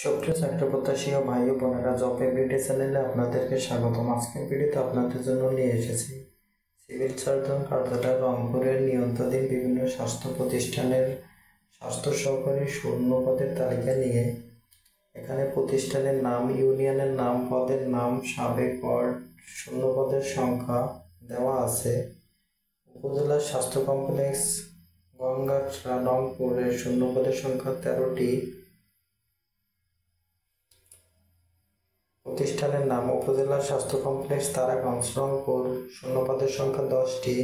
সুপ্রিয় ছাত্রপ্রত্যাশী ও ভাই ও বোনেরা, জব এভরিডে চ্যানেলে আপনাদেরকে স্বাগতম। আজকের ভিডিওতে আপনাদের জন্য নিয়ে এসেছি সিভিল সার্জন কার্যালয় রংপুরের নিয়ন্ত্রণাধীন বিভিন্ন স্বাস্থ্য প্রতিষ্ঠানের স্বাস্থ্য সহকারী শূন্য পদের তালিকা নিয়ে। এখানে প্রতিষ্ঠানের নাম, ইউনিয়নের নাম, পদের নাম, সাবেক ওয়ার্ড, শূন্য পদের সংখ্যা দেওয়া আছে। উপজেলা স্বাস্থ্য কমপ্লেক্স গঙ্গাছড়া রংপুরের শূন্য পদের সংখ্যা 13টি। প্রতিষ্ঠানের নাম উপজেলা স্বাস্থ্য কমপ্লেক্স তারাগঞ্জ রংপুর, শূন্য পদের সংখ্যা 10টি।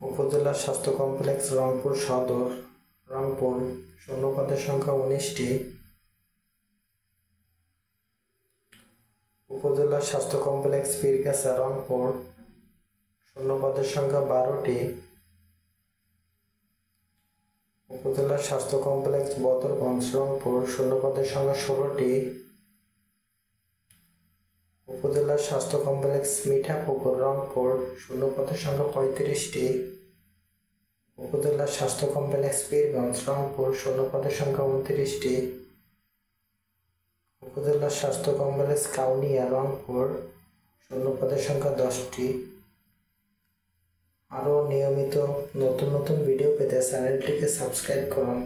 উপজেলা স্বাস্থ্য কমপ্লেক্স রংপুর সদর রংপুর, শূন্য পদের সংখ্যা 19টি। উপজেলা স্বাস্থ্য কমপ্লেক্স পীরগাছা রংপুর, শূন্য পদের সংখ্যা 12টি। উপজেলা স্বাস্থ্য কমপ্লেক্স বদরগঞ্জ রংপুর, শূন্য পদের সংখ্যা 16টি। উপজেলা স্বাস্থ্য কমপ্লেক্স মিঠাপুকুর রংপুর, শূন্য পদের সংখ্যা 35টি। উপজেলা স্বাস্থ্য কমপ্লেক্স পীরগঞ্জ রংপুর, শূন্য পদের সংখ্যা 29টি। উপজেলা স্বাস্থ্য কমপ্লেক্স কাউনিয়া রংপুর, শূন্য পদের সংখ্যা 10টি। আরও নিয়মিত নতুন ভিডিও পেতে চ্যানেলটিকে সাবস্ক্রাইব করুন।